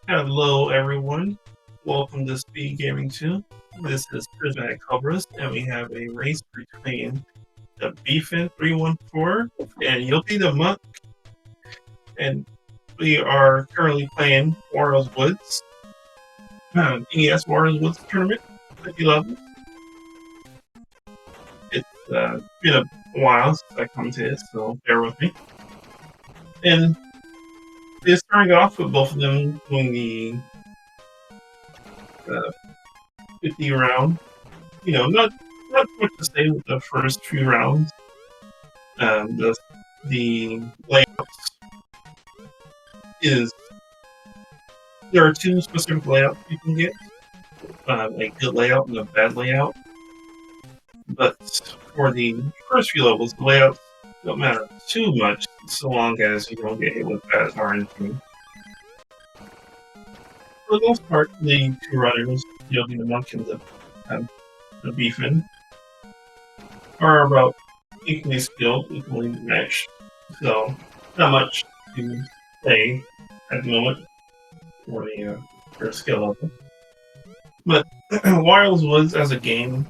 Hello, everyone. Welcome to SpeedGaming 2. This is Prismatic Cobras, and we have a race between the thebfin314 and Yogidamonk. And we are currently playing Wario's Woods, NES Wario's Woods tournament, 50 levels. It's been a while since I come to it, so bear with me. And it's starting off with both of them doing the 50 round. You know, not much to say with the first few rounds. The layouts is there are two specific layouts you can get, a good layout and a bad layout. But for the first few levels, the layouts don't matter too much so long as you don't get hit with bad RNG. For the most part, the two runners, Yogidamonk and the thebfin, are about equally skilled, equally matched. So, not much to say at the moment for the first skill level. But Wario's Woods as a game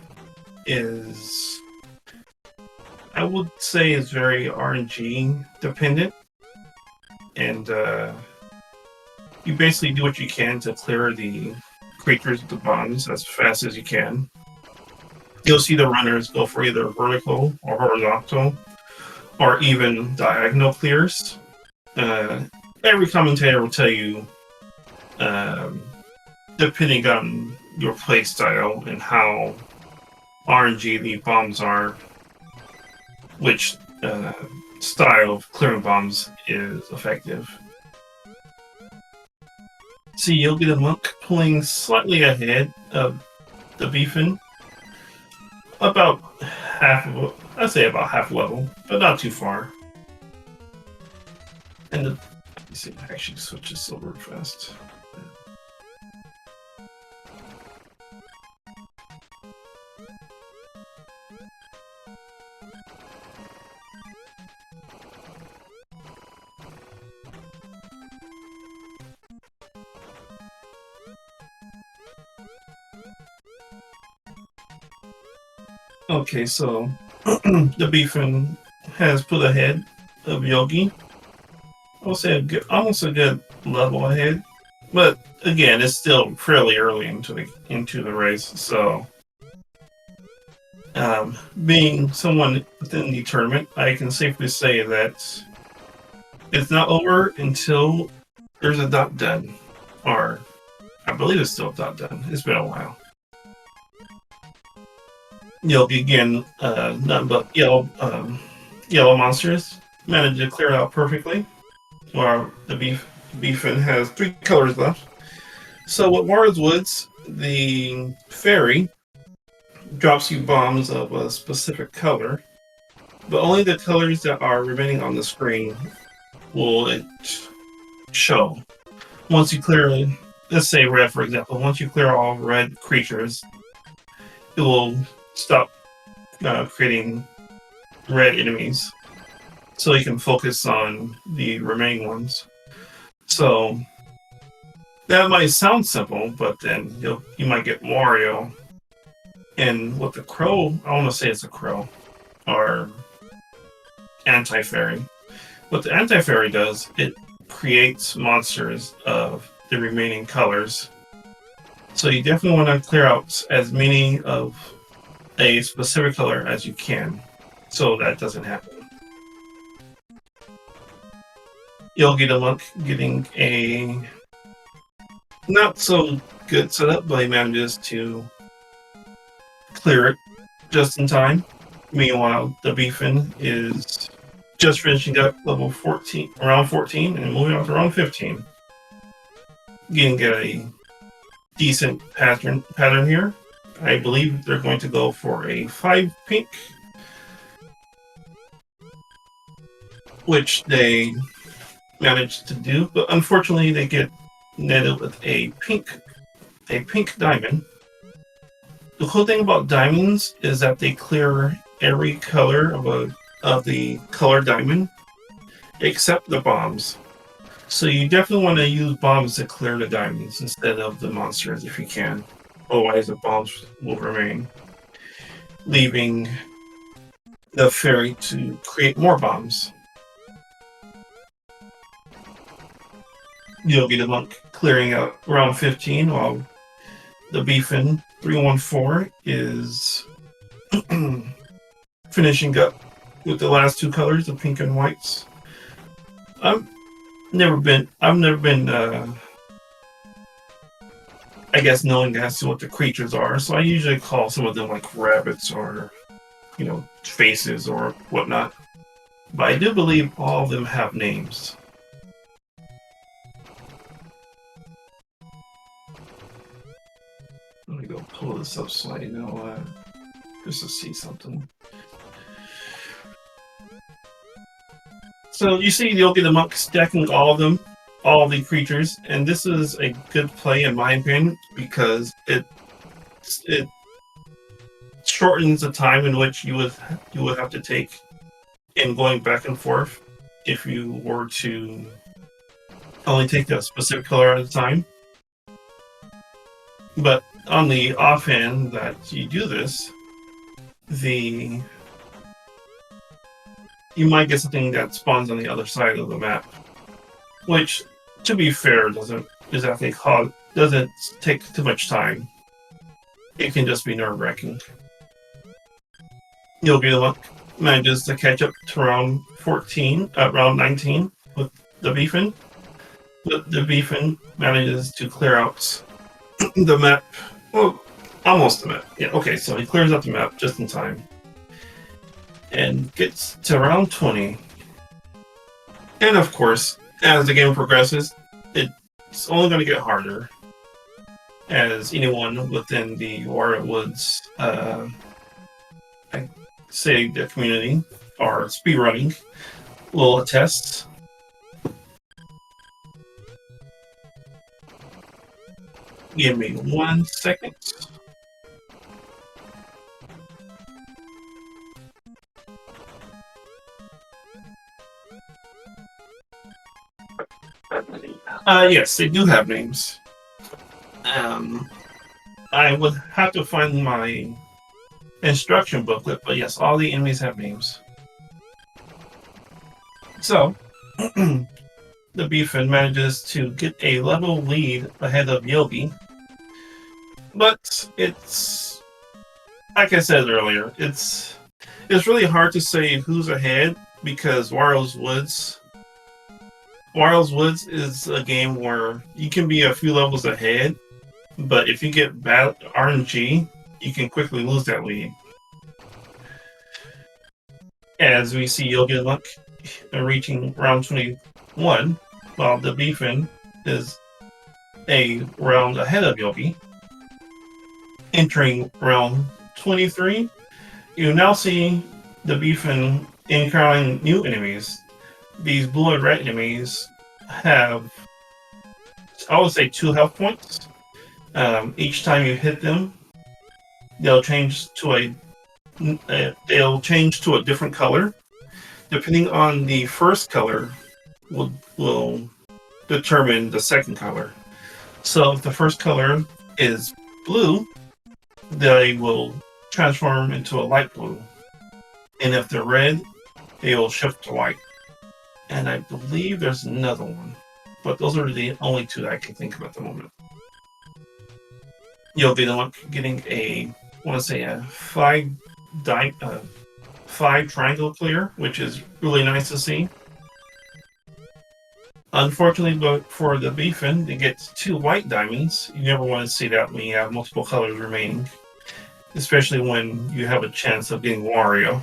is, I would say, is very RNG dependent, and you basically do what you can to clear the creatures with the bombs as fast as you can. You'll see the runners go for either vertical or horizontal, or even diagonal clears. Every commentator will tell you, depending on your play style and how RNG the bombs are, which style of clearing bombs is effective. See Yogidamonk pulling slightly ahead of the thebfin, about half of, I'd say about half level, but not too far. And let me see, I actually switch to silver fast. Okay, so the thebfin has put ahead of Yogi. I'll say almost a good level ahead, but again, it's still fairly early into the race. So, being someone within the tournament, I can safely say that it's not over until there's a dot done, or I believe it's still a dot done. It's been a while. Yogi again, nothing but yellow monsters managed to clear out perfectly. While the thebfin has 3 colors left. So with Wario's Woods, the fairy drops you bombs of a specific color, but only the colors that are remaining on the screen will it show. Once you clear, let's say red for example, once you clear all red creatures, it will stop creating red enemies, so you can focus on the remaining ones. So that might sound simple, but then you might get Wario. And with the crow, I want to say it's a crow, or anti-fairy. What the anti-fairy does, it creates monsters of the remaining colors. So you definitely want to clear out as many of a specific color as you can, so that doesn't happen. Yogidamonk getting a not so good setup, but he manages to clear it just in time. Meanwhile, the thebfin is just finishing up level 14, around 14, and moving on to around 15. Getting a decent pattern here. I believe they're going to go for a 5 pink, which they managed to do, but unfortunately they get netted with a pink diamond. The cool thing about diamonds is that they clear every color of the color diamond except the bombs. So you definitely want to use bombs to clear the diamonds instead of the monsters if you can. Otherwise, the bombs will remain, leaving the fairy to create more bombs. Yogidamonk clearing out round 15 while the thebfin314 is finishing up with the last two colors, the pink and whites. I've never been I guess knowing as to what the creatures are, so I usually call some of them like rabbits or, faces or whatnot. But I do believe all of them have names. Let me go pull this up so I know, just to see something. So you see Yogidamonk stacking all of them, all of the creatures, and this is a good play in my opinion because it shortens the time in which you would have to take in going back and forth if you were to only take a specific color at a time. But on the offhand that you do this, you might get something that spawns on the other side of the map, which, to be fair, doesn't take too much time. It can just be nerve-wracking. Yogidamonk manages to catch up to round 19 with the thebfin. But the thebfin manages to clear out the map. Well, almost the map. Yeah, okay, so he clears out the map just in time. And gets to round 20. And of course, as the game progresses, it's only going to get harder. As anyone within the Wario Woods, say the community, or speedrunning, will attest. Give me 1 second. Yes, they do have names. I would have to find my instruction booklet, but yes, all the enemies have names. So, the thebfin manages to get a level lead ahead of Yogi, but it's, like I said earlier, it's really hard to say who's ahead because Wario's Woods is a game where you can be a few levels ahead, but if you get bad RNG, you can quickly lose that lead. As we see Yogidamonk reaching round 21, while the thebfin is a round ahead of Yogi. Entering round 23, you now see the thebfin encountering new enemies. These blue and red enemies have, I would say, 2 health points. Each time you hit them, they'll change to a different color. Depending on the first color, will determine the second color. So if the first color is blue, they will transform into a light blue, and if they're red, they will shift to white. And I believe there's another one, but those are the only 2 that I can think of at the moment. Yogidamonk getting a 5 triangle clear, which is really nice to see. Unfortunately, but for the thebfin, they get 2 white diamonds. You never want to see that when you have multiple colors remaining, especially when you have a chance of getting Wario.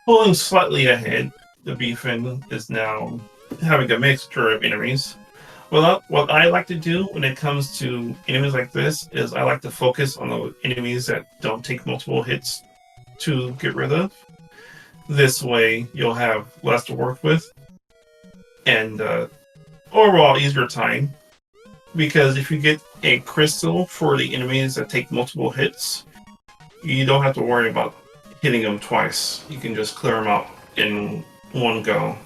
Pulling slightly ahead, the thebfin is now having a mixture of enemies. Well, what I like to do when it comes to enemies like this is I like to focus on the enemies that don't take multiple hits to get rid of. This way, you'll have less to work with, and overall easier time. Because if you get a crystal for the enemies that take multiple hits, you don't have to worry about hitting them twice. You can just clear them out in one go.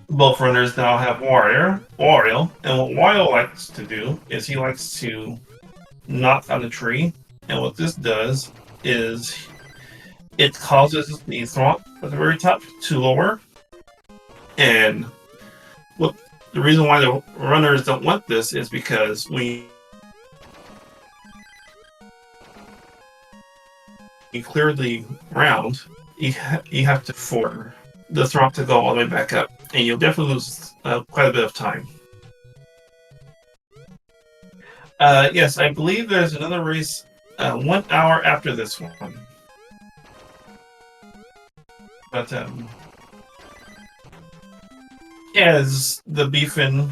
Both runners now have Wario, and what Wario likes to do is he likes to knock on the tree, and what this does is it causes the thwomp at the very top to lower, and what the reason why the runners don't want this is because when you clear the round, you have to for the thwomp to go all the way back up, and you'll definitely lose quite a bit of time. Yes, I believe there's another race 1 hour after this one. But as the Beefin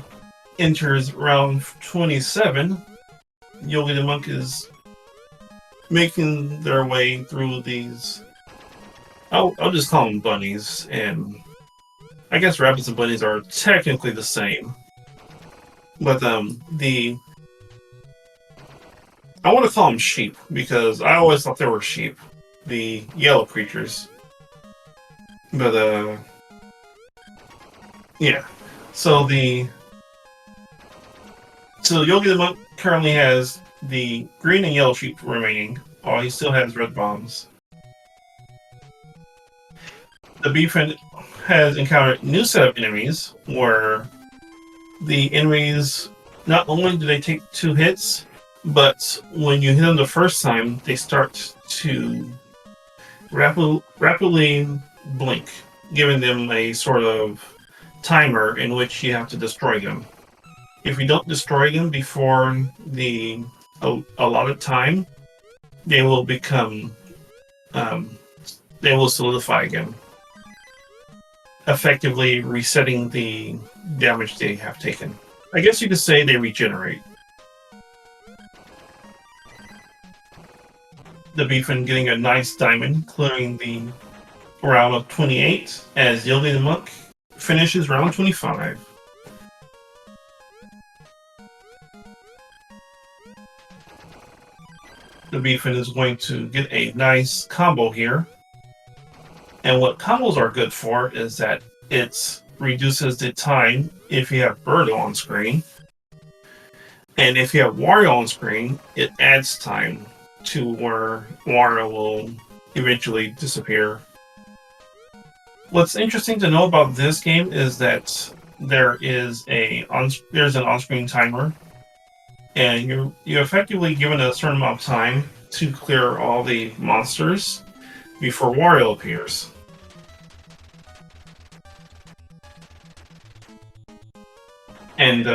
enters round 27, Yogidamonk is making their way through these. I'll just call them bunnies, and I guess rabbits and bunnies are technically the same. But I want to call them sheep because I always thought they were sheep, the yellow creatures. But yeah. So Yogidamonk currently has the green and yellow sheep remaining, while he still has red bombs. The Beefin has encountered a new set of enemies where the enemies not only do they take 2 hits, but when you hit them the first time, they start to rapidly blink, giving them a sort of timer in which you have to destroy them. If you don't destroy them before the allotted time, they will become they will solidify again, effectively resetting the damage they have taken. I guess you could say they regenerate. The Beefin getting a nice diamond, clearing the round of 28 as Yogidamonk finishes round 25. The Beefin is going to get a nice combo here. And what combos are good for is that it reduces the time if you have Birdo on screen. And if you have Wario on screen, it adds time to where Wario will eventually disappear. What's interesting to know about this game is that there's an on-screen timer, and you're effectively given a certain amount of time to clear all the monsters before Wario appears. And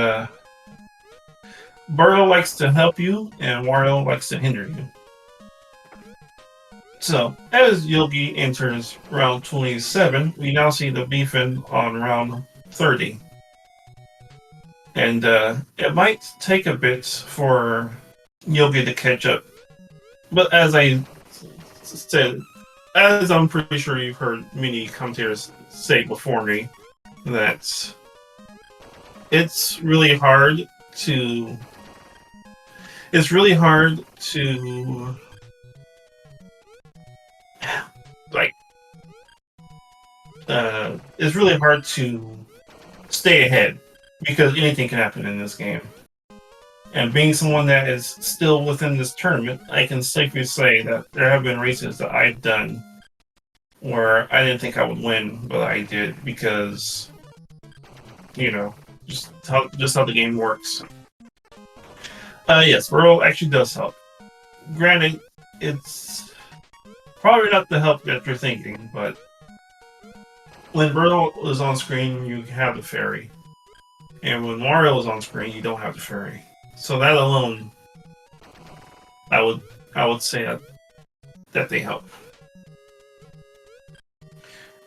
Birdo likes to help you, and Wario likes to hinder you. So, as Yogi enters round 27, we now see the Beefin on round 30. And it might take a bit for Yogi to catch up. But as I said, as I'm pretty sure you've heard many commentators say before me, that it's really hard to it's really hard to stay ahead because anything can happen in this game. And being someone that is still within this tournament, I can safely say that there have been races that I've done where I didn't think I would win, but I did because, you know, just how the game works. Yes, Whirl actually does help. Granted, it's probably not the help that you're thinking, but when Whirl is on screen, you have the fairy. And when Wario is on screen, you don't have the fairy. So that alone, I would say that they help.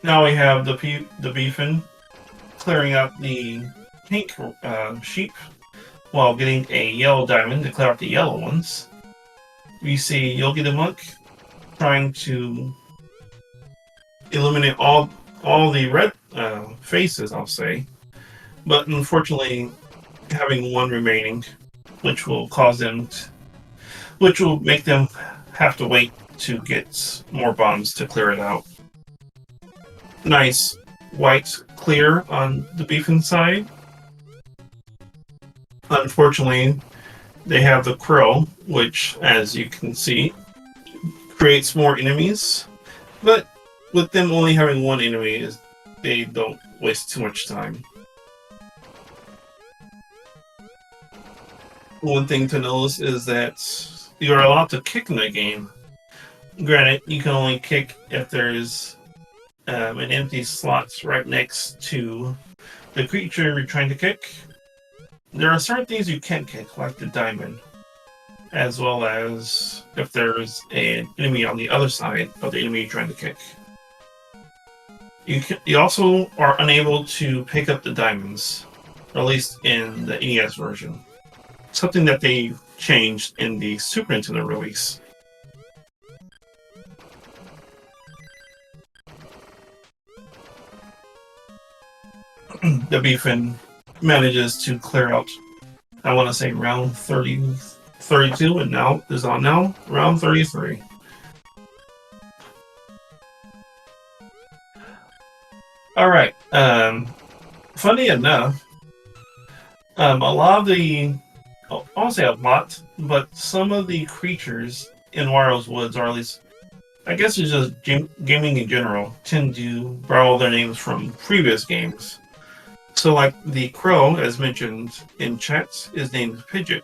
Now we have the Beefin clearing out the pink sheep while getting a yellow diamond to clear out the yellow ones. We see Yogidamonk trying to eliminate all the red faces, I'll say, but unfortunately having one remaining, which will cause them which will make them have to wait to get more bombs to clear it out. Nice white clear on the beefin side. Unfortunately, they have the crow, which, as you can see, creates more enemies. But with them only having one enemy, they don't waste too much time. One thing to notice is that you're allowed to kick in the game. Granted, you can only kick if there's an empty slot right next to the creature you're trying to kick. There are certain things you can't kick, like the diamond, as well as if there's an enemy on the other side of the enemy you're trying to kick. You also are unable to pick up the diamonds, or at least in the NES version. Something that they changed in the Super Nintendo release. The beefin manages to clear out, I want to say, round 32, and now is on now round 33. All right. Funny enough, a lot of the, I won't say a lot, but some of the creatures in Wario's Woods, or at least, I guess it's just gaming in general, tend to borrow their names from previous games. So, like the crow, as mentioned in chat, is named Pidgeot,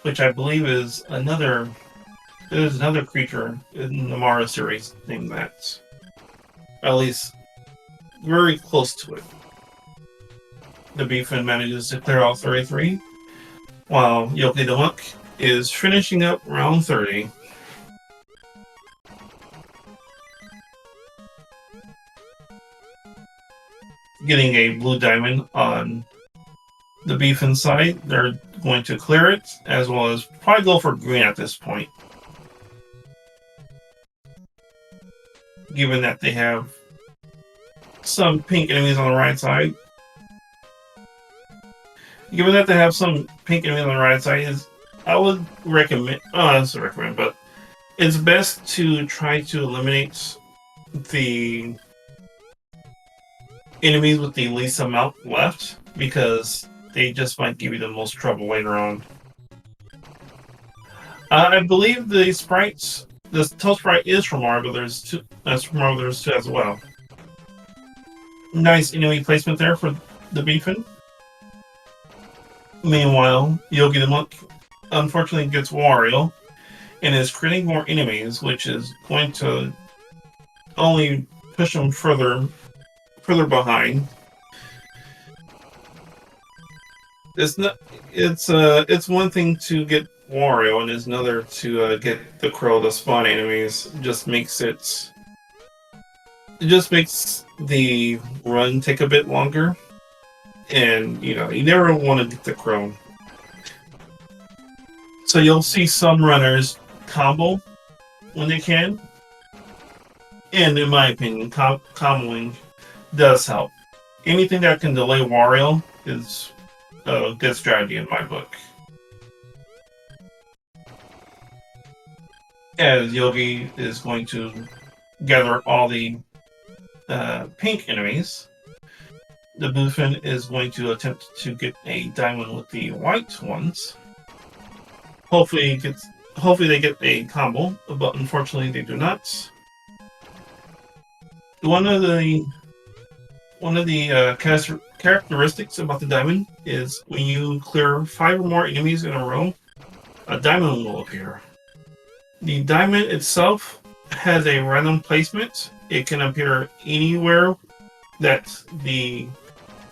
which I believe is another creature in the Mario series named that. At least, very close to it. The beefin manages to clear all 33, while Yogidamonk is finishing up round 30. Getting a blue diamond on the beefin side. They're going to clear it, as well as probably go for green at this point. Given that they have some pink enemies on the right side. I would recommend, but it's best to try to eliminate the enemies with the least amount left, because they just might give you the most trouble later on. I believe the sprites, the Toad sprite is from Mario Brothers 2, that's from Mario Brothers 2 as well. Nice enemy placement there for the beefin. Meanwhile, Yogidamonk unfortunately gets Wario and is creating more enemies, which is going to only push him further behind. It's one thing to get Wario, and it's another to get the crow to spawn enemies. It just makes the run take a bit longer, and you never want to get the crow. So you'll see some runners combo when they can, and in my opinion, comboing does help. Anything that can delay Wario is a good strategy in my book. As Yogi is going to gather all the pink enemies, the beefin is going to attempt to get a diamond with the white ones. Hopefully they get a combo, but unfortunately they do not. One of the characteristics about the diamond is when you clear 5 or more enemies in a row, a diamond will appear. The diamond itself has a random placement. It can appear anywhere that the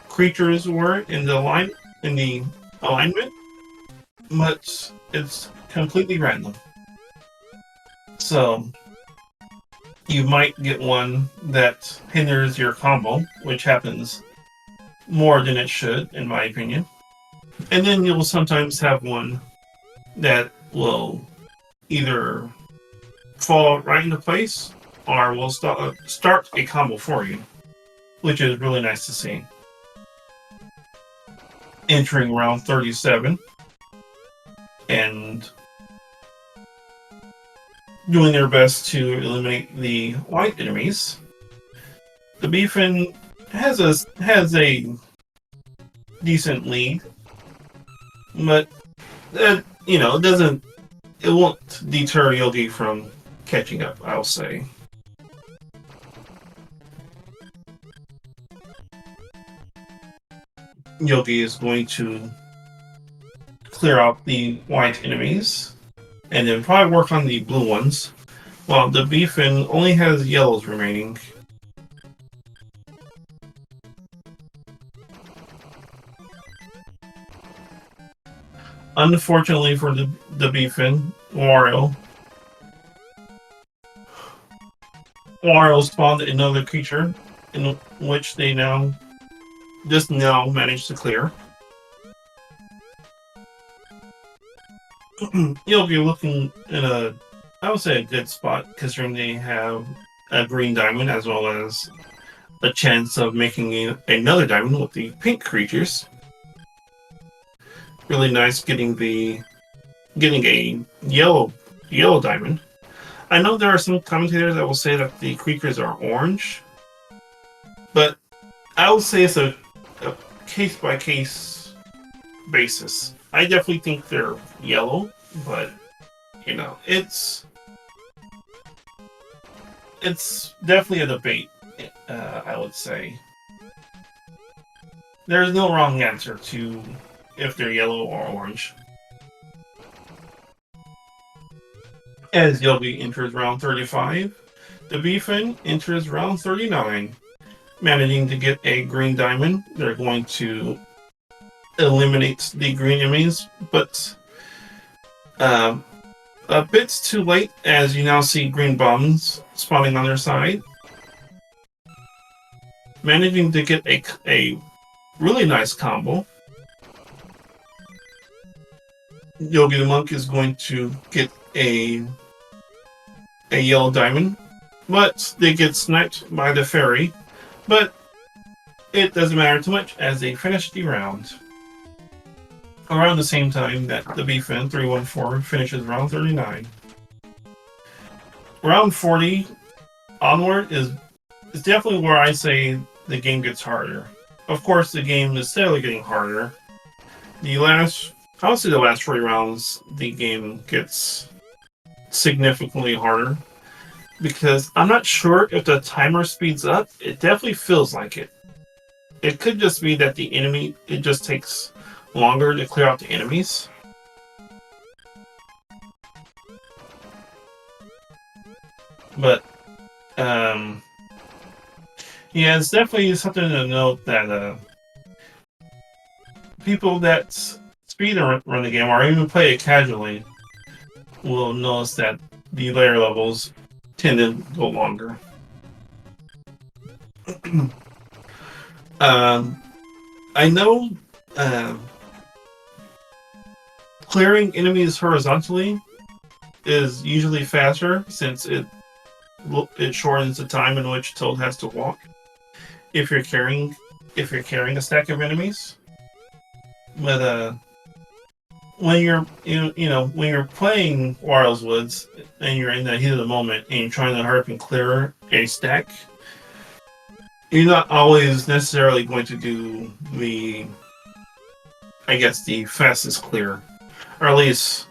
creatures were in the alignment, but it's completely random. So you might get one that hinders your combo, which happens more than it should, in my opinion. And then you'll sometimes have one that will either fall right into place or will start a combo for you, which is really nice to see. Entering round 37, and doing their best to eliminate the white enemies. The thebfin has a decent lead, but it won't deter Yogi from catching up, I'll say. Yogi is going to clear out the white enemies and then probably work on the blue ones, while the thebfin only has yellows remaining. Unfortunately for the thebfin, Wario spawned another creature in which they just now managed to clear. Yogi looking in I would say a good spot, considering they have a green diamond as well as a chance of making another diamond with the pink creatures. Really nice getting a yellow diamond. I know there are some commentators that will say that the creatures are orange, but I would say it's a case by case basis. I definitely think they're yellow, but it's definitely a debate. I would say there's no wrong answer to if they're yellow or orange. As Yogi enters round 35, the thebfin enters round 39, managing to get a green diamond. They're going to eliminate the green enemies, but a bit too late, as you now see green bombs spawning on their side. Managing to get a really nice combo. Yogidamonk is going to get a yellow diamond, but they get sniped by the fairy. But it doesn't matter too much, as they finish the round. Around the same time that the thebfin314 finishes round 39. Round 40 onward is definitely where I say the game gets harder. Of course, the game is steadily getting harder. I would say the last 40 rounds, the game gets significantly harder, because I'm not sure if the timer speeds up. It definitely feels like it. It could just be that it just takes longer to clear out the enemies. But, yeah, it's definitely something to note that people that speedrun the game or even play it casually will notice that the layer levels tend to go longer. I know clearing enemies horizontally is usually faster, since it shortens the time in which Toad has to walk if you're carrying a stack of enemies. But when you're when you're playing Wario's Woods and you're in the heat of the moment and you're trying to hurry up and clear a stack, you're not always necessarily going to do the fastest clear, or at least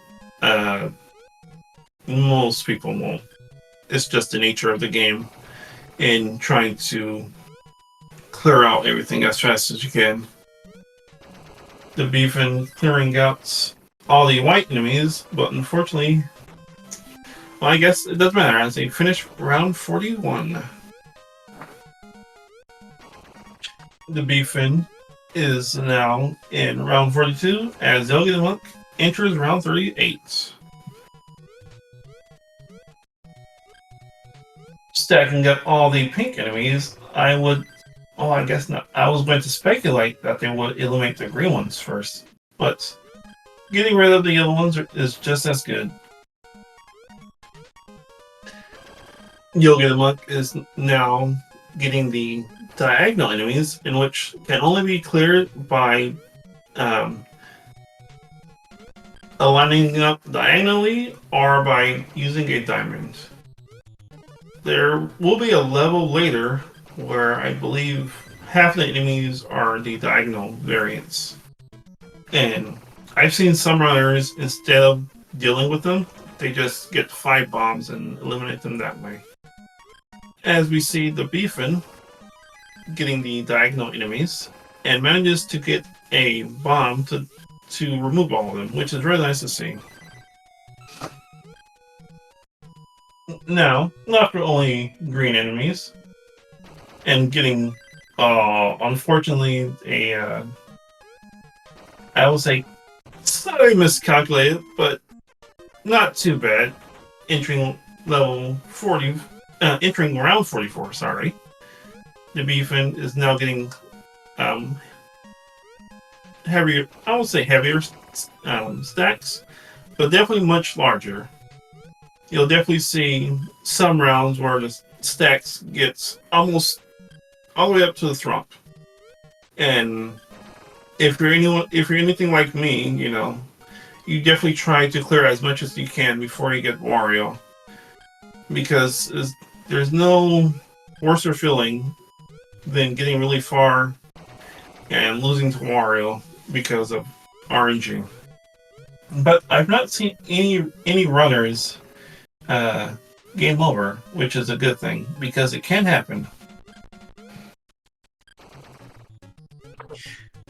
most people won't. It's just the nature of the game in trying to clear out everything as fast as you can. The thebfin clearing out all the white enemies, but unfortunately, well, I guess it doesn't matter, as they finish round 41. The thebfin is now in round 42, as Yogidamonk enters round 38. Stacking up all the pink enemies, I guess not. I was going to speculate that they would eliminate the green ones first, but getting rid of the yellow ones is just as good. Yogidamonk is now getting the diagonal enemies, in which can only be cleared by lining up diagonally or by using a diamond. There will be a level later where I believe half the enemies are the diagonal variants. And I've seen some runners, instead of dealing with them, they just get 5 bombs and eliminate them that way. As we see the Beefin getting the diagonal enemies and manages to get a bomb to remove all of them, which is really nice to see. Now, not for only green enemies, and getting, unfortunately, I will say, slightly miscalculated, but not too bad. Entering level 40, entering round 44, sorry. The Beefin is now getting heavier, I would say heavier stacks, but definitely much larger. You'll definitely see some rounds where the stacks gets almost all the way up to the thrump. And if you're anything like me, you know, you definitely try to clear as much as you can before you get Wario, because there's no worse feeling than getting really far and losing to Wario because of RNG. But I've not seen any runners game over, which is a good thing, because it can happen.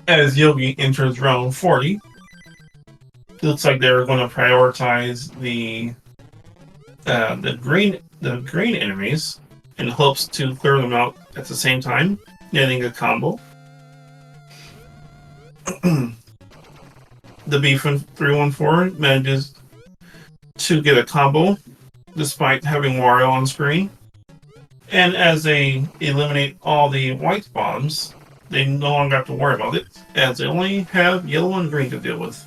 As Yogi enters round 40, it looks like they're going to prioritize the green enemies in hopes to clear them out at the same time, getting a combo. The thebfin314 manages to get a combo despite having Wario on screen. And as they eliminate all the white bombs, they no longer have to worry about it, as they only have yellow and green to deal with.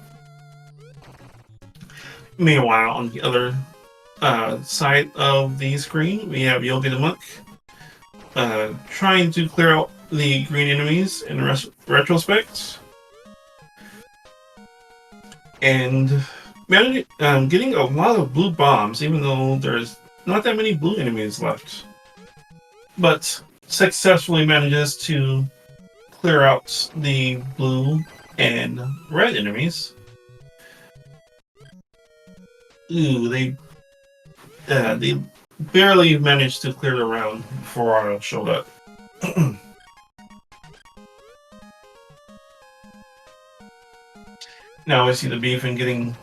Meanwhile, on the other side of the screen, we have Yogidamonk trying to clear out the green enemies in retrospect. And getting a lot of blue bombs, even though there's not that many blue enemies left. But successfully manages to clear out the blue and red enemies. Ooh, they barely managed to clear the round before Wario showed up. Now we see the Beefin getting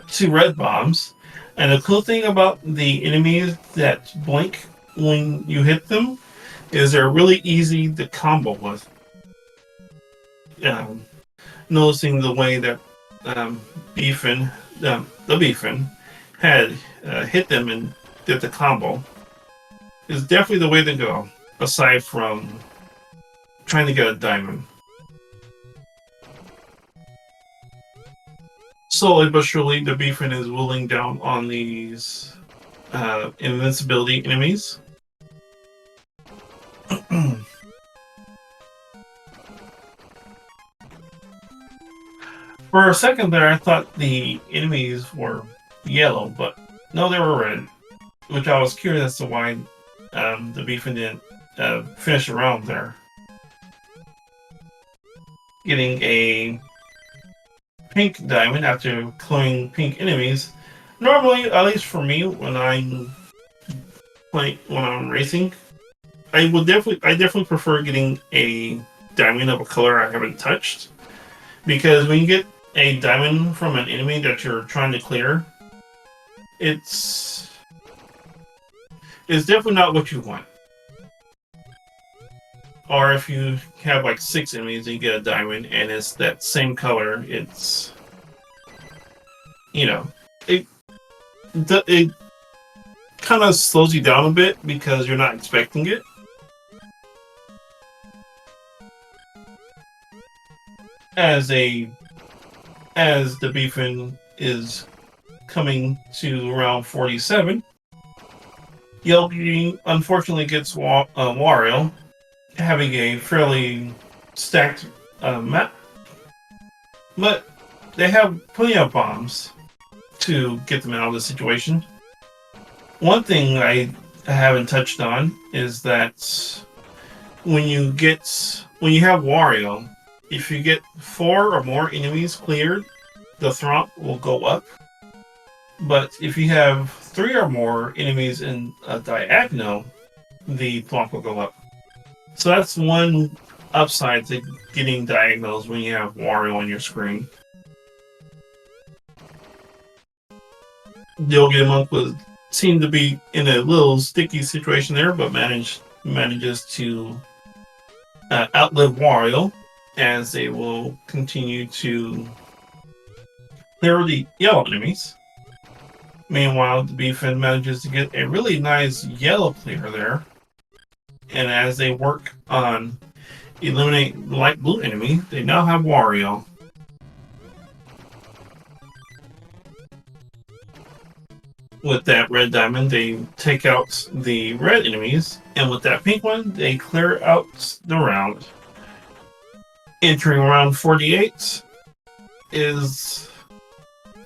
2 red bombs. And the cool thing about the enemies that blink when you hit them is they're really easy to combo with. Noticing the way that the Beefin had hit them and did the combo is definitely the way to go, aside from trying to get a diamond. Slowly but surely, the Beefin is whittling down on these invincibility enemies. For a second there, I thought the enemies were yellow, but no, they were red. Which I was curious as to why the Beefin didn't finish the round there. Getting a pink diamond after clearing pink enemies. Normally, at least for me, when I'm racing, I definitely prefer getting a diamond of a color I haven't touched, because when you get a diamond from an enemy that you're trying to clear, it's definitely not what you want. Or if you have like 6 enemies and you get a diamond and it's that same color, it's, you know, it kind of slows you down a bit because you're not expecting it. As the Beefin is coming to round 47, Yogi unfortunately gets Wario, having a fairly stacked map. But they have plenty of bombs to get them out of the situation. One thing I haven't touched on is that when you have Wario, if you get 4 or more enemies cleared, the thwomp will go up. But if you have 3 or more enemies in a diagonal, the thwomp will go up. So that's one upside to getting diagonals when you have Wario on your screen. Yogidamonk seemed to be in a little sticky situation there, but manages to outlive Wario, as they will continue to clear the yellow enemies. Meanwhile, the thebfin manages to get a really nice yellow clear there, and as they work on eliminate the light blue enemy, they now have Wario. With that red diamond, they take out the red enemies, and with that pink one, they clear out the round. Entering round 48 is,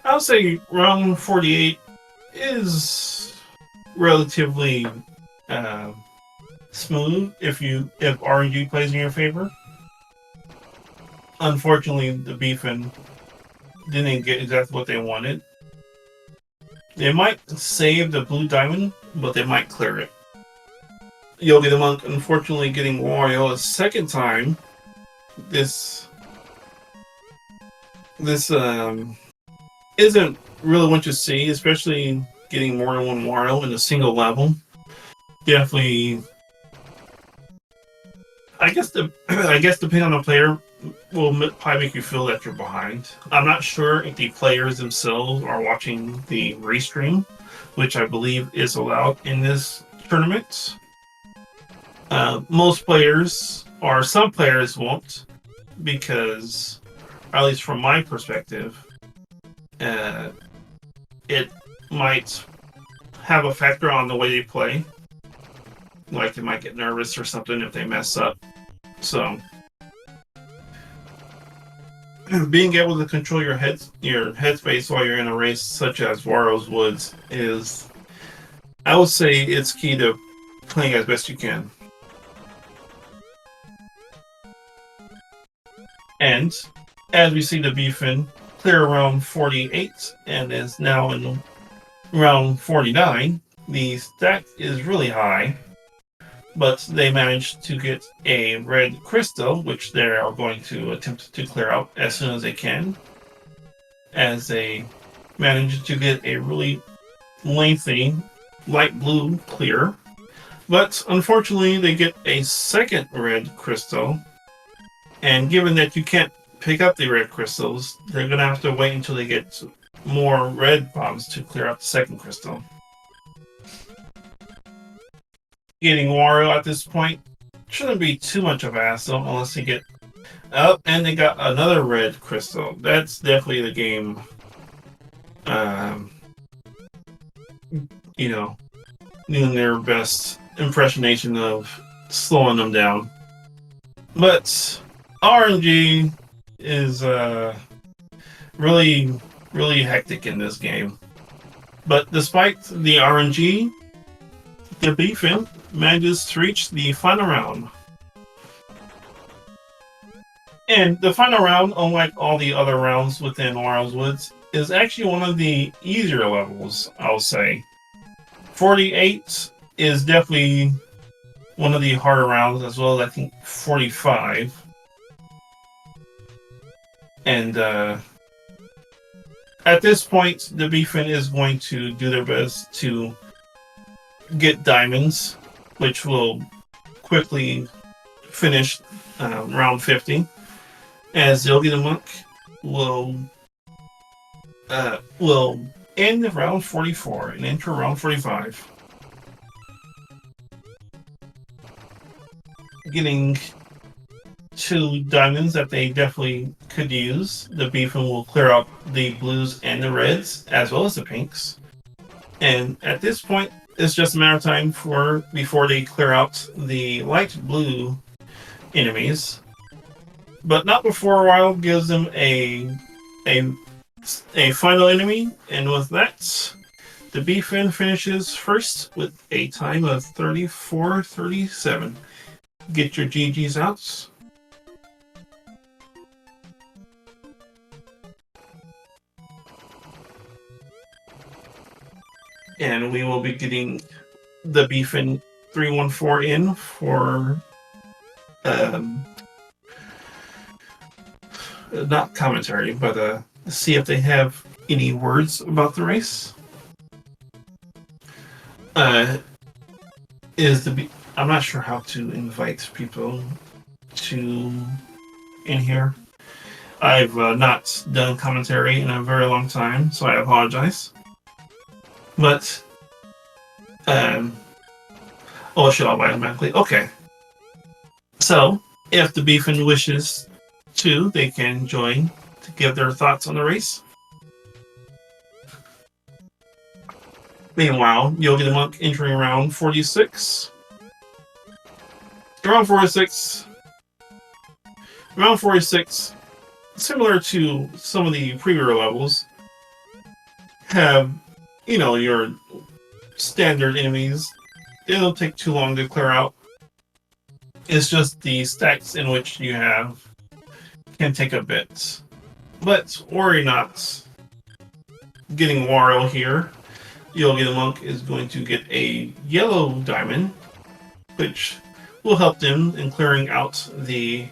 I'll say round 48 is relatively smooth if RNG plays in your favor. Unfortunately, the thebfin didn't get exactly what they wanted. They might save the blue diamond, but they might clear it. Yogidamonk unfortunately getting Wario a second time. This isn't really what you see, especially getting more than one Wario in a single level. Definitely, I guess depending on the player will probably make you feel that you're behind. I'm not sure if the players themselves are watching the restream, which I believe is allowed in this tournament. Most players, or some players, won't, because, at least from my perspective, it might have a factor on the way they play. Like, they might get nervous or something if they mess up. So, being able to control your headspace while you're in a race such as Wario's Woods is, I would say, it's key to playing as best you can. And as we see the thebfin clear around 48 and is now in round 49, the stack is really high, but they managed to get a red crystal, which they are going to attempt to clear out as soon as they can, as they manage to get a really lengthy light blue clear. But unfortunately, they get a second red crystal, and given that you can't pick up the red crystals, they're going to have to wait until they get more red bombs to clear out the second crystal. Getting Wario at this point shouldn't be too much of a hassle unless they get up, and they got another red crystal. That's definitely the game, doing their best impersonation of slowing them down. But RNG is really, really hectic in this game. But despite the RNG, the thebfin manages to reach the final round. And the final round, unlike all the other rounds within Wario's Woods, is actually one of the easier levels, I'll say. 48 is definitely one of the harder rounds, as well as I think 45. And at this point, the thebfin is going to do their best to get diamonds, which will quickly finish round 50, as Yogidamonk will end round 44 and enter round 45. Getting 2 diamonds that they definitely could use. The thebfin will clear out the blues and the reds, as well as the pinks. And at this point, it's just a matter of time before they clear out the light blue enemies. But not before Wario gives them a a final enemy, and with that, the B-Fin finishes first with a time of 34:37. Get your GGs out. And we will be getting the thebfin314 in for not commentary, but see if they have any words about the race. I'm not sure how to invite people to in here. I've not done commentary in a very long time, so I apologize. But oh, it should all automatically. Okay. So if the B-Fin wishes to, they can join to give their thoughts on the race. Meanwhile, Yogidamonk entering round 46. Round 46. Round 46, similar to some of the previous levels, have, your standard enemies. They don't take too long to clear out. It's just the stacks in which you have can take a bit. But worry not. Getting Wario here, Yogidamonk is going to get a yellow diamond, which will help them in clearing out the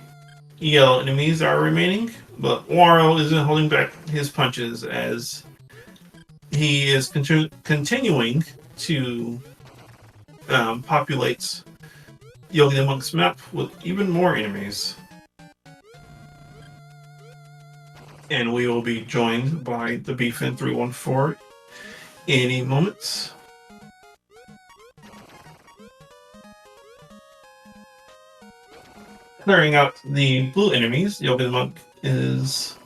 yellow enemies that are remaining. But Wario isn't holding back his punches as he is continuing to populate Yogidamonk's map with even more enemies. And we will be joined by the thebfin314 any moment. Clearing out the blue enemies, Yogidamonk is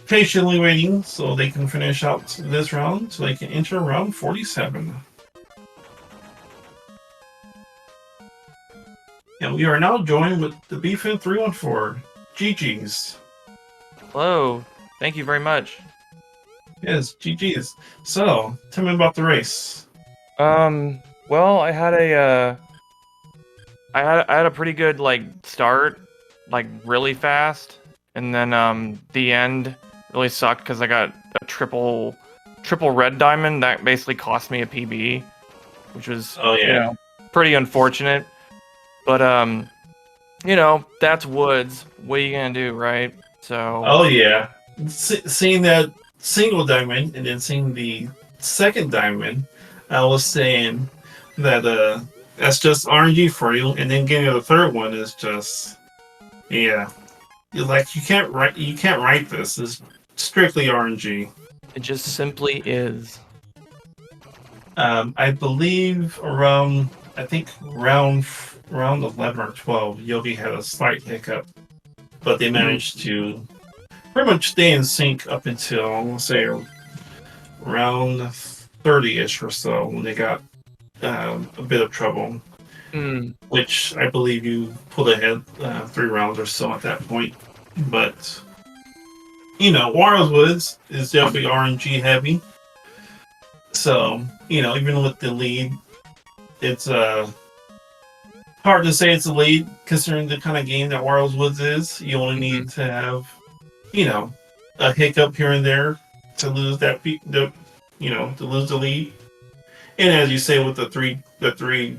patiently waiting so they can finish out this round so they can enter round 47. And we are now joined with the thebfin314. GG's. Hello. Thank you very much. Yes, GG's. So, tell me about the race. Well, I had a pretty good start, really fast, and then the end really sucked because I got a triple red diamond that basically cost me a PB, which was pretty unfortunate. But that's Woods. What are you gonna do, right? So. Oh yeah, seeing that single diamond and then seeing the second diamond, I was saying that that's just RNG for you, and then getting the third one is just you're like you can't write this. It's strictly RNG. It just simply is. I believe around round 11 or 12, Yogi had a slight hiccup, but they managed to pretty much stay in sync up until, I want to say, around 30-ish or so when they got a bit of trouble. Which I believe you pulled ahead 3 rounds or so at that point. But, Wario's Woods is definitely RNG heavy. So, even with the lead, it's hard to say it's a lead considering the kind of game that Wario's Woods is. You only need to have, a hiccup here and there to lose to lose the lead. And as you say, with the three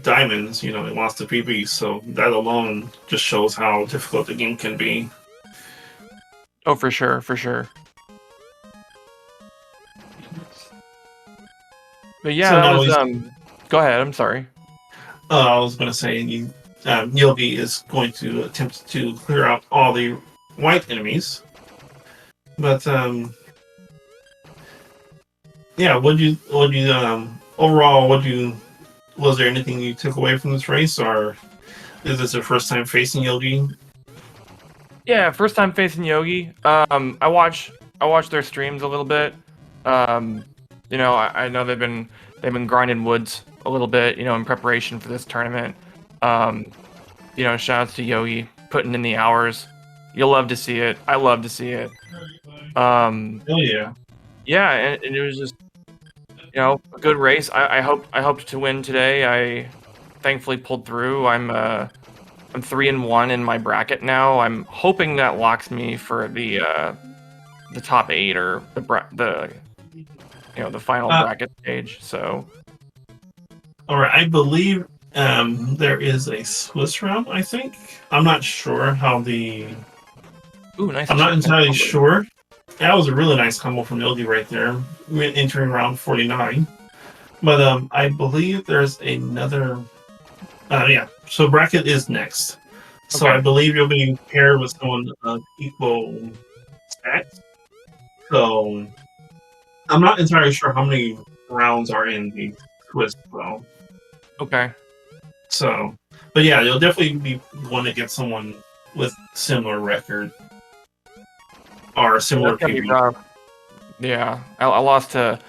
diamonds, it lost the PB. So that alone just shows how difficult the game can be. Oh, for sure, for sure. But yeah, so that was go ahead. I'm sorry. I was going to say, Yogi is going to attempt to clear out all the white enemies. But overall, was there anything you took away from this race, or is this your first time facing Yogi? Yeah, first time facing Yogi. I watch their streams a little bit. I know they've been grinding Woods a little bit, in preparation for this tournament. Shout outs to Yogi putting in the hours, You'll love to see it. I love to see it. Um, Oh yeah. yeah, and it was just a good race. I hoped to win today. I thankfully pulled through. I'm 3-1 in my bracket now. I'm hoping that locks me for the top 8 or the final bracket stage. So All right. I believe there is a Swiss round. I think I'm not sure how the. ooh, nice. I'm not nice entirely combo. sure. That was a really nice combo from Yogi right there, entering round 49. But I believe there's another. Yeah. So bracket is next. So Okay. I believe you'll be paired with someone of equal stats. So I'm not entirely sure how many rounds are in the quiz though. Okay. So, but yeah, you'll definitely be one against someone with similar record or Yeah, similar that's gonna be PB. rough. Yeah, I lost to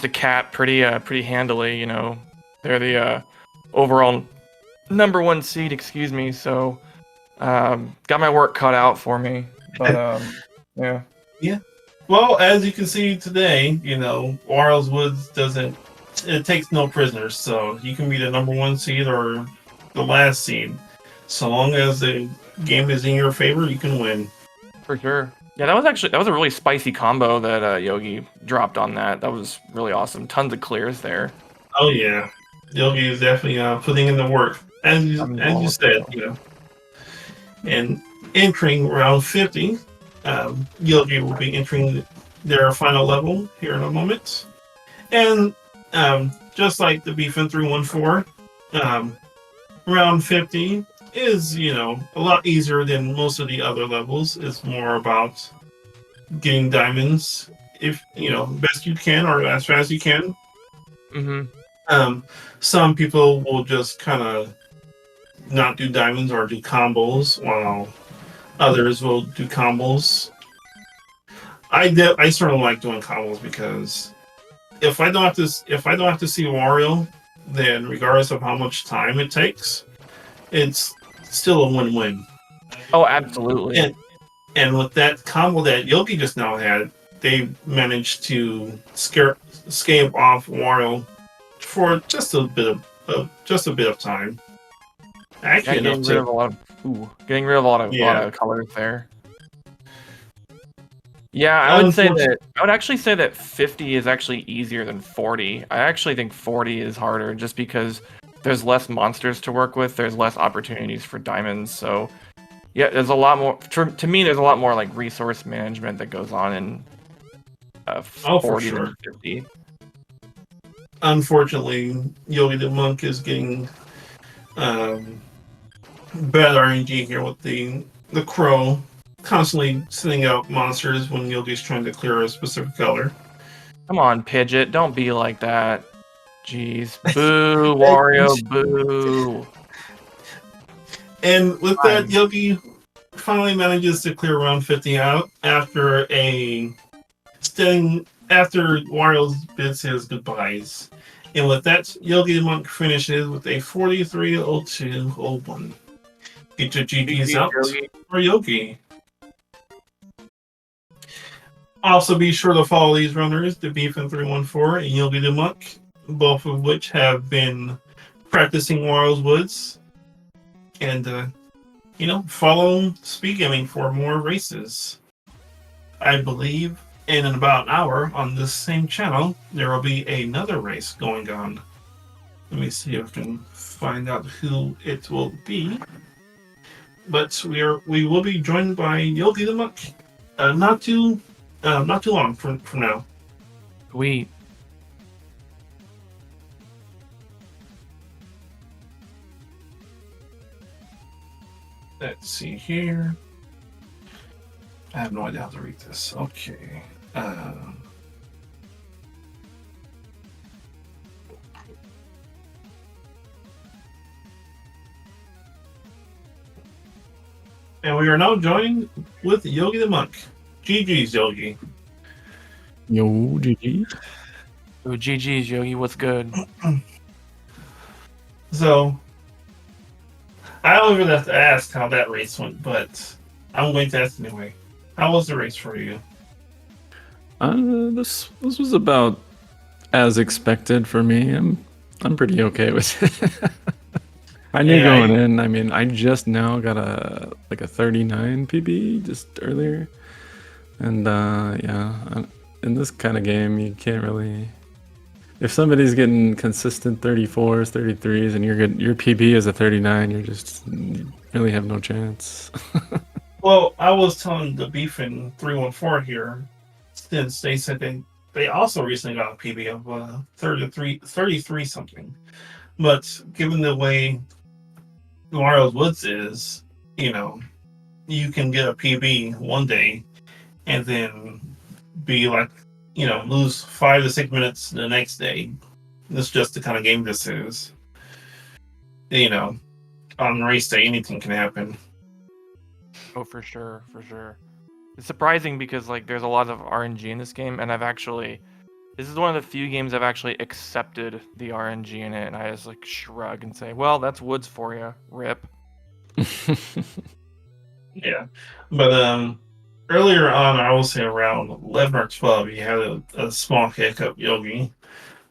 Cat pretty handily. They're the overall #1 seed. Excuse me. So got my work cut out for me. But yeah. Yeah. Well, as you can see today, Warrels Woods doesn't. It takes no prisoners, so you can be the #1 seed or the last seed. So long as the game is in your favor, you can win. For sure. Yeah, that was a really spicy combo that Yogi dropped on that. That was really awesome. Tons of clears there. Oh yeah, Yogi is definitely putting in the work, as I'm you involved. said, And entering round 50, Yogi will be entering their final level here in a moment. And just like the thebfin314, round 50 is, a lot easier than most of the other levels. It's more about getting diamonds if, best you can or as fast as you can. Mm-hmm. Some people will just kind of not do diamonds or do combos, while others will do combos. I certainly like doing combos because if I don't have to see Wario, then regardless of how much time it takes, it's still a win-win. Oh, absolutely. And with that combo that Yogi just now had, they managed to escape off Wario for just a bit of time. Yeah, Actually, enough to getting rid of lot yeah. of colors there. Yeah, Unfortunately, I would actually say that 50 is actually easier than 40. I actually think 40 is harder just because there's less monsters to work with, there's less opportunities for diamonds. So, yeah, there's a lot more to me there's a lot more like resource management that goes on in for 40 than sure. 50. Unfortunately, Yogidamonk is getting um, bad RNG here with the crow constantly sending out monsters when Yogi's trying to clear a specific color. Come on, Pidgeot, don't be like that. Jeez. Boo, Wario, boo. And with that, Fine. Yogi finally manages to clear round 50 out after after Wario bids his goodbyes. And with that, Yogi Monk finishes with a 43-02-01. Get your GGs GG's, out Yogi. for Yogi. Also, be sure to follow these runners, the thebfin314 and Yogidamonk, both of which have been practicing Wario's Woods. And, follow SpeedGaming for more races. I believe in about an hour on this same channel, there will be another race going on. Let me see if I can find out who it will be. But we will be joined by Yogi the Monk. Not too long from now. Sweet. Let's see here. I have no idea how to read this. Okay. And we are now joined with Yogi the Monk. GG's, Yogi. Yo, GG. Oh, GG's, Yogi. What's good? So, I don't even have to ask how that race went, but I'm going to ask anyway. How was the race for you? This was about as expected for me. I'm pretty okay with it. I knew Yeah, going in. I mean, I just now got a 39 PB just earlier, and yeah, in this kind of game, you can't really. If somebody's getting consistent 34s, 33s, and your PB is a 39, you really have no chance. well, I was telling the Beefin 314 here, since they said they also recently got a PB of 33 something. But given the way Wario's Woods is, you know, you can get a PB one day and then be like, lose 5 to 6 minutes the next day. That's just the kind of game this is. You know, on race day, anything can happen. Oh, for sure, for sure. It's surprising because like there's a lot of RNG in this game, and this is one of the few games I've actually accepted the RNG in it, and I just like shrug and say, well, that's Woods for you, rip. Yeah, but earlier on, I would say around 11 or 12, you had a small hiccup, Yogi,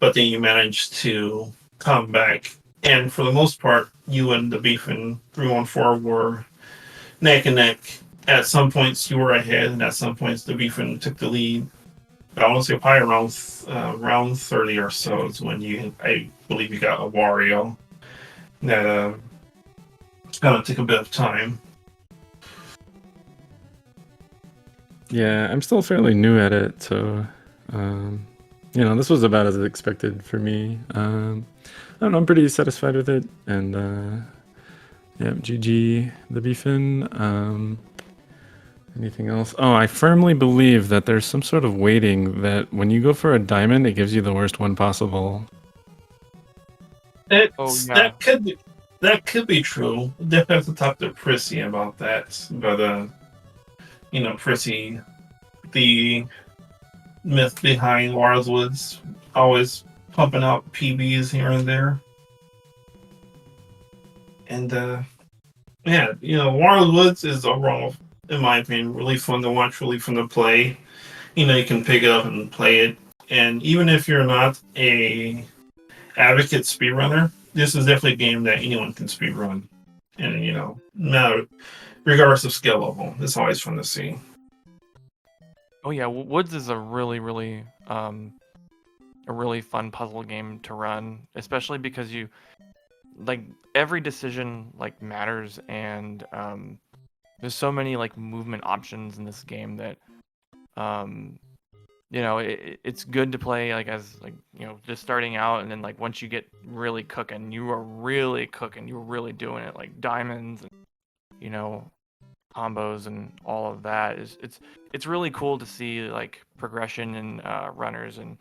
but then you managed to come back. And for the most part, you and the Beefin 314 were neck and neck. At some points, you were ahead, and at some points, the Beefin took the lead. But I want to say probably around 30 or so is when I believe you got a Wario. That kind of took a bit of time. Yeah, I'm still fairly new at it, so this was about as expected for me. I don't know, I'm pretty satisfied with it, and yeah, GG the Beefin. Anything else? Oh, I firmly believe that there's some sort of weighting that when you go for a diamond, it gives you the worst one possible. Yeah. That could be true. Definitely have to talk to Prissy about that. But Prissy, the myth behind Woods, always pumping out PBs here and there. And yeah, Woods is overall, in my opinion, really fun to watch, really fun to play. You can pick it up and play it. And even if you're not a advocate speedrunner, this is definitely a game that anyone can speedrun. And no, regardless of skill level, it's always fun to see. Oh yeah, Woods is a really, really fun puzzle game to run, especially because you like every decision like matters, and there's so many like movement options in this game that it's good to play like as like just starting out, and then like once you get really cooking, you are really cooking, you're really doing it, like diamonds and combos and all of that. It's really cool to see like progression in runners. And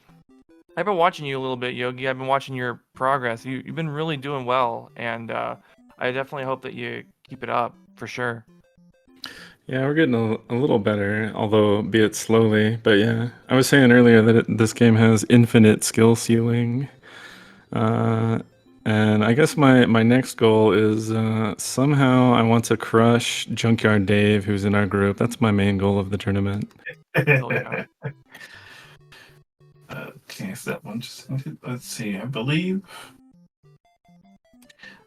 I've been watching you a little bit, Yogi. I've been watching your progress. You've been really doing well, and I definitely hope that you keep it up for sure. Yeah, we're getting a little better, although be it slowly. But yeah, I was saying earlier that this game has infinite skill ceiling. And I guess my next goal is somehow I want to crush Junkyard Dave, who's in our group. That's my main goal of the tournament. Oh, yeah. Okay, so that one let's see. I believe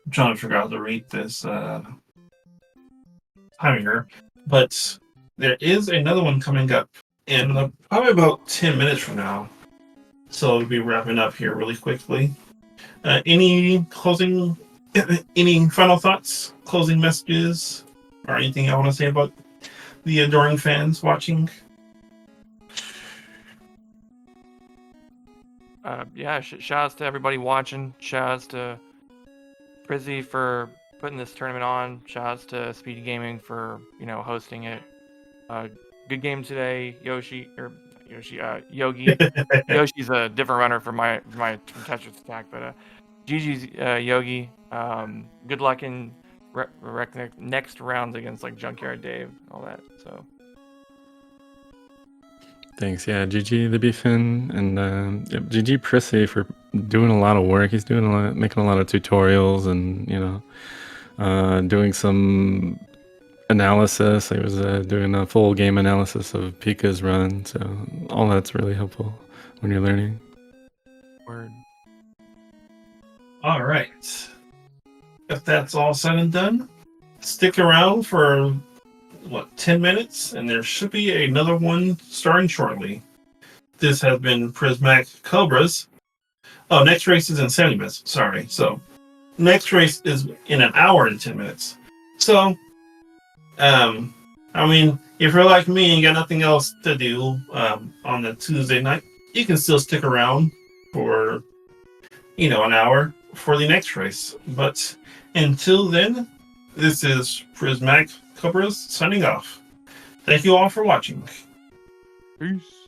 I'm trying to figure out how to rate this timer, but there is another one coming up in probably about 10 minutes from now. So we'll be wrapping up here really quickly. Any final thoughts, closing messages, or anything I want to say about the adoring fans watching? Yeah, shout outs to everybody watching. Shout outs to Prizzy for putting this tournament on. Shout outs to SpeedGaming for hosting it. Good game today, Yogi. Yoshi's a different runner from my Tetris attack, but GG's Yogi. Good luck in next rounds against like Junkyard Dave, all that. So. Thanks. Yeah, GG the Beefin, and GG Prissy for doing a lot of work. He's making a lot of tutorials, and doing some analysis. He was doing a full game analysis of Pika's run, so all that's really helpful when you're learning. Word. All right. If that's all said and done, stick around for 10 minutes, and there should be another one starting shortly. This has been Prismatic Cobras. Oh, next race is in 70 minutes. Sorry. So, next race is in an hour and 10 minutes. So, I mean, if you're like me and got nothing else to do on the Tuesday night, you can still stick around for, an hour for the next race. But until then, this is Prismatic Cobras signing off. Thank you all for watching. Peace.